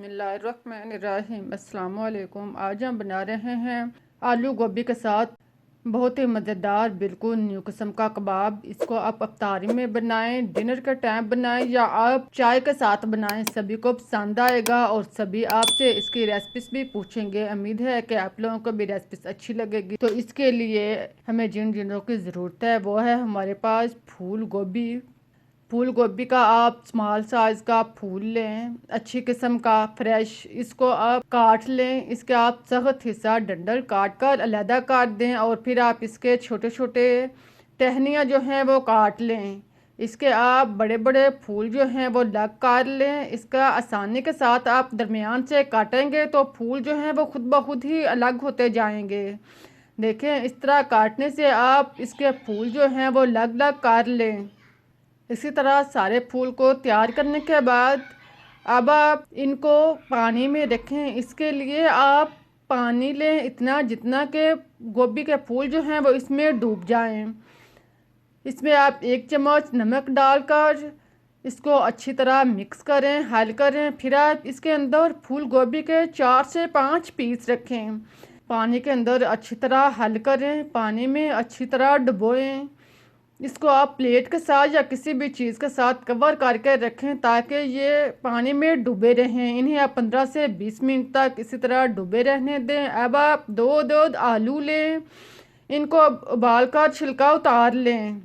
बिस्मिल्लाहिर्रहमानिर्रहीम। अस्सलाम वालेकुम। आज हम बना रहे हैं आलू गोभी के साथ बहुत ही मज़ेदार बिल्कुल न्यू किस्म का कबाब। इसको आप अफ्तारी में बनाएं, डिनर के टाइम बनाएं या आप चाय के साथ बनाएं, सभी को पसंद आएगा और सभी आपसे इसकी रेसिपीज भी पूछेंगे। उम्मीद है कि आप लोगों को भी रेसिपीज अच्छी लगेगी। तो इसके लिए हमें जिन चीज़ों की ज़रूरत है वो है हमारे पास फूल गोभी का आप स्मॉल साइज़ का फूल लें, अच्छी किस्म का फ्रेश। इसको आप काट लें, इसके आप सख्त हिस्सा डंडल काट कर अलहदा काट दें और फिर आप इसके छोटे छोटे टहनियाँ जो हैं वो काट लें। इसके आप बड़े बड़े फूल जो हैं वो अलग काट लें। इसका आसानी के साथ आप दरमियान से काटेंगे तो फूल जो हैं वो खुद ब खुद ही अलग होते जाएंगे। देखें, इस तरह काटने से आप इसके फूल जो हैं वो अलग अलग काट लें। इसी तरह सारे फूल को तैयार करने के बाद अब आप इनको पानी में रखें। इसके लिए आप पानी लें इतना जितना के गोभी के फूल जो हैं वो इसमें डूब जाएं। इसमें आप 1 चम्मच नमक डालकर इसको अच्छी तरह मिक्स करें, हल करें। फिर आप इसके अंदर फूल गोभी के 4 से 5 पीस रखें। पानी के अंदर अच्छी तरह हल करें, पानी में अच्छी तरह डुबोएं। इसको आप प्लेट के साथ या किसी भी चीज़ के साथ कवर करके रखें ताकि ये पानी में डूबे रहें। इन्हें आप 15 से 20 मिनट तक इसी तरह डूबे रहने दें। अब आप दो आलू लें, इनको उबाल कर छिलका उतार लें।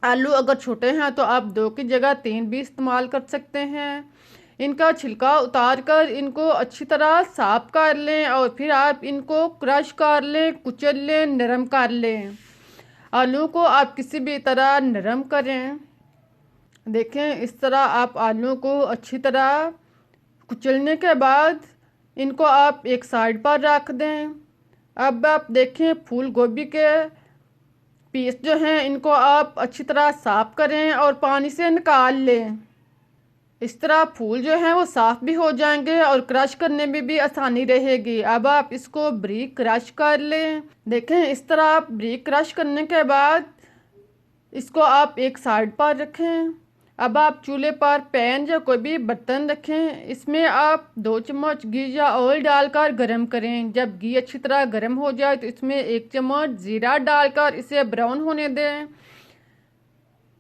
आलू अगर छोटे हैं तो आप 2 की जगह 3 भी इस्तेमाल कर सकते हैं। इनका छिलका उतार कर इनको अच्छी तरह साफ कर लें और फिर आप इनको क्रश कर लें, कुचल लें, नरम कर लें। आलू को आप किसी भी तरह नरम करें। देखें, इस तरह आप आलू को अच्छी तरह कुचलने के बाद इनको आप एक साइड पर रख दें। अब आप देखें, फूल गोभी के पीस जो हैं इनको आप अच्छी तरह साफ करें और पानी से निकाल लें। इस तरह फूल जो हैं वो साफ़ भी हो जाएंगे और क्रश करने में भी आसानी रहेगी। अब आप इसको बारीक क्रश कर लें। देखें, इस तरह आप बारीक क्रश करने के बाद इसको आप एक साइड पर रखें। अब आप चूल्हे पर पैन या कोई भी बर्तन रखें। इसमें आप 2 चम्मच घी या ऑयल डालकर गरम करें। जब घी अच्छी तरह गरम हो जाए तो इसमें 1 चम्मच ज़ीरा डालकर इसे ब्राउन होने दें।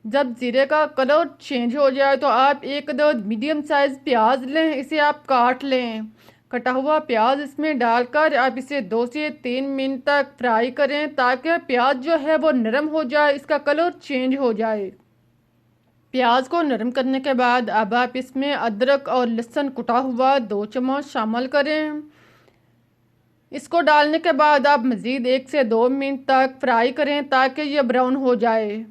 जब ज़ीरे का कलर चेंज हो जाए तो आप एक अदद मीडियम साइज़ प्याज लें, इसे आप काट लें। कटा हुआ प्याज इसमें डालकर आप इसे 2 से 3 मिनट तक फ्राई करें ताकि प्याज जो है वो नरम हो जाए, इसका कलर चेंज हो जाए। प्याज को नरम करने के बाद अब आप इसमें अदरक और लहसुन कुटा हुआ 2 चम्मच शामिल करें। इसको डालने के बाद आप मज़ीद 1 से 2 मिनट तक फ्राई करें ताकि ये ब्राउन हो जाए।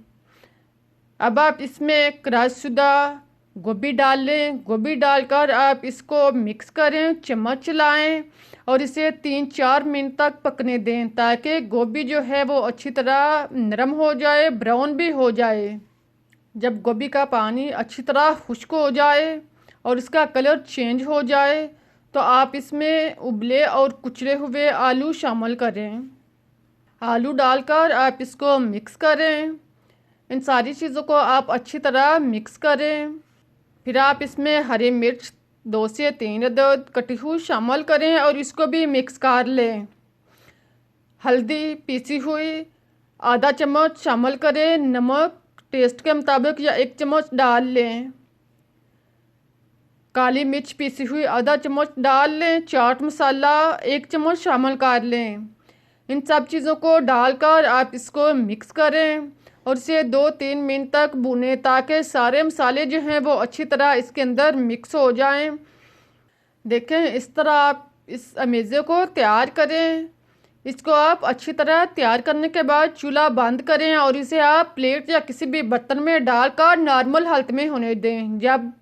अब आप इसमें क्रश शुदा गोभी डाल लें। गोभी डालकर आप इसको मिक्स करें, चम्मच चलाएं और इसे 3-4 मिनट तक पकने दें ताकि गोभी जो है वो अच्छी तरह नरम हो जाए, ब्राउन भी हो जाए। जब गोभी का पानी अच्छी तरह खुश्क हो जाए और इसका कलर चेंज हो जाए तो आप इसमें उबले और कुचले हुए आलू शामिल करें। आलू डालकर आप इसको मिक्स करें। इन सारी चीज़ों को आप अच्छी तरह मिक्स करें। फिर आप इसमें हरी मिर्च 2 से 3 अदद कटी हुई शामिल करें और इसको भी मिक्स कर लें। हल्दी पीसी हुई आधा चम्मच शामिल करें। नमक टेस्ट के मुताबिक या 1 चम्मच डाल लें। काली मिर्च पीसी हुई आधा चम्मच डाल लें। चाट मसाला 1 चम्मच शामिल कर लें। इन सब चीज़ों को डालकर आप इसको मिक्स करें और इसे 2-3 मिनट तक भूनें ताकि सारे मसाले जो हैं वो अच्छी तरह इसके अंदर मिक्स हो जाएं। देखें, इस तरह आप इस अमेज़े को तैयार करें। इसको आप अच्छी तरह तैयार करने के बाद चूल्हा बंद करें और इसे आप प्लेट या किसी भी बर्तन में डालकर नॉर्मल हालत में होने दें। जब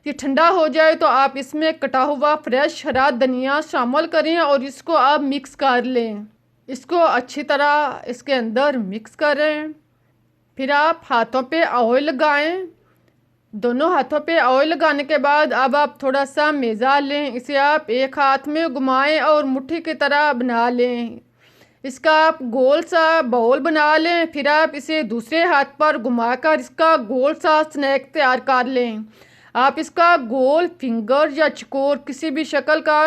ये ठंडा हो जाए तो आप इसमें कटा हुआ फ्रेश हरा धनिया शामिल करें और इसको आप मिक्स कर लें। इसको अच्छी तरह इसके अंदर मिक्स करें। फिर आप हाथों पे ऑयल लगाएं। दोनों हाथों पे ऑयल लगाने के बाद अब आप थोड़ा सा मैदा लें, इसे आप एक हाथ में घुमाएं और मुट्ठी की तरह बना लें। इसका आप गोल सा बाउल बना लें। फिर आप इसे दूसरे हाथ पर घुमाकर इसका गोल सा स्नैक तैयार कर लें। आप इसका गोल, फिंगर या चकोर किसी भी शक्ल का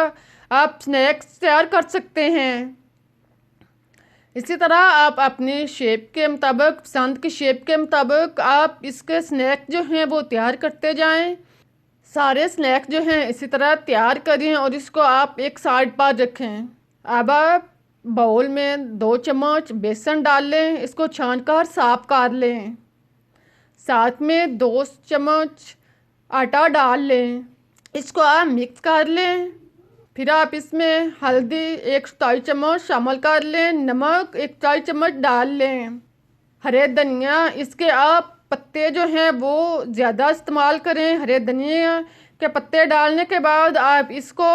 आप स्नैक्स तैयार कर सकते हैं। इसी तरह आप अपने शेप के मुताबिक, पसंद की शेप के मुताबिक आप इसके स्नैक जो हैं वो तैयार करते जाएं। सारे स्नैक जो हैं इसी तरह तैयार करें और इसको आप एक साइड पर रखें। अब आप बाउल में 2 चम्मच बेसन डाल लें, इसको छान कर साफ कर लें। साथ में 2 चम्मच आटा डाल लें, इसको आप मिक्स कर लें। फिर आप इसमें हल्दी 1 चौथाई चम्मच शामिल कर लें, नमक 1 चौथाई चम्मच डाल लें। हरे धनिया, इसके आप पत्ते जो हैं वो ज़्यादा इस्तेमाल करें। हरे धनिया के पत्ते डालने के बाद आप इसको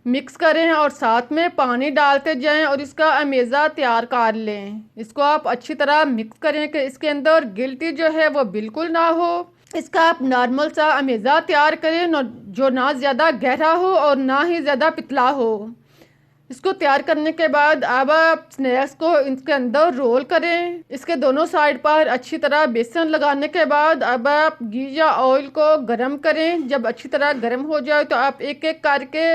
मिक्स करें और साथ में पानी डालते जाएं और इसका अमेज़ा तैयार कर लें। इसको आप अच्छी तरह मिक्स करें कि इसके अंदर गिल्टी जो है वो बिल्कुल ना हो। इसका आप नॉर्मल सा अमेज़ा तैयार करें, जो ना ज़्यादा गहरा हो और ना ही ज़्यादा पतला हो। इसको तैयार करने के बाद अब आप स्नैक्स को इसके अंदर रोल करें। इसके दोनों साइड पर अच्छी तरह बेसन लगाने के बाद अब आप घी या ऑयल को गरम करें। जब अच्छी तरह गरम हो जाए तो आप एक एक करके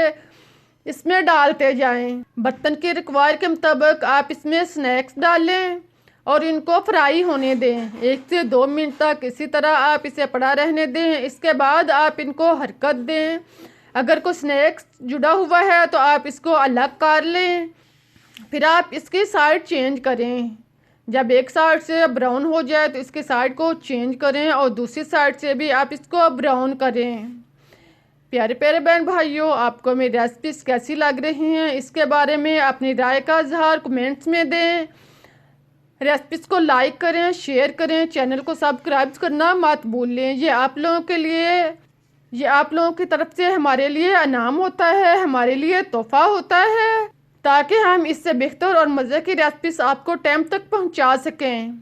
इसमें डालते जाएं। बर्तन के रिक्वायर के मुताबिक आप इसमें स्नैक्स डालें और इनको फ्राई होने दें 1 से 2 मिनट तक। इसी तरह आप इसे पड़ा रहने दें। इसके बाद आप इनको हरकत दें। अगर कोई स्नैक्स जुड़ा हुआ है तो आप इसको अलग कर लें। फिर आप इसकी साइड चेंज करें। जब एक साइड से ब्राउन हो जाए तो इसकी साइड को चेंज करें और दूसरी साइड से भी आप इसको ब्राउन करें। प्यारे प्यारे बहन भाइयों, आपको मेरी रेसिपीज़ कैसी लग रही हैं, इसके बारे में अपनी राय का इजहार कमेंट्स में दें। रेसिपीज़ को लाइक करें, शेयर करें, चैनल को सब्सक्राइब करना मत भूलें। ये आप लोगों की तरफ से हमारे लिए इनाम होता है, हमारे लिए तोहफा होता है, ताकि हम इससे बेहतर और मज़े की रेसिपीज़ आपको टाइम तक पहुंचा सकें।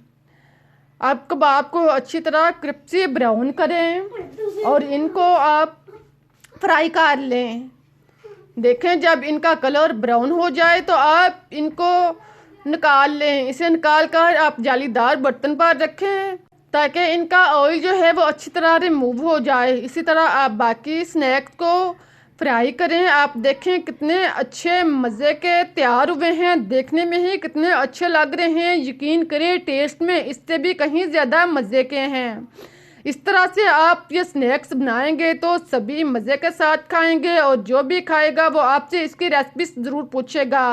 आप कबाब को अच्छी तरह क्रिस्पी ब्राउन करें और इनको आप फ्राई कर लें। देखें जब इनका कलर ब्राउन हो जाए तो आप इनको निकाल लें। इसे निकाल कर आप जालीदार बर्तन पर रखें ताकि इनका ऑयल जो है वो अच्छी तरह रिमूव हो जाए। इसी तरह आप बाकी स्नैक्स को फ्राई करें। आप देखें कितने अच्छे मज़े के तैयार हुए हैं, देखने में ही कितने अच्छे लग रहे हैं। यकीन करें टेस्ट में इससे भी कहीं ज़्यादा मज़े के हैं। इस तरह से आप ये स्नैक्स बनाएंगे तो सभी मज़े के साथ खाएंगे और जो भी खाएगा वो आपसे इसकी रेसिपी ज़रूर पूछेगा।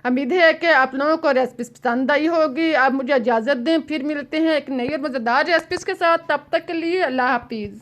उम्मीद है कि आप लोगों को रेसिपी पसंद आई होगी। आप मुझे इजाज़त दें, फिर मिलते हैं एक नई और मज़ेदार रेसिपीज़ के साथ। तब तक के लिए अल्लाह हाफिज़।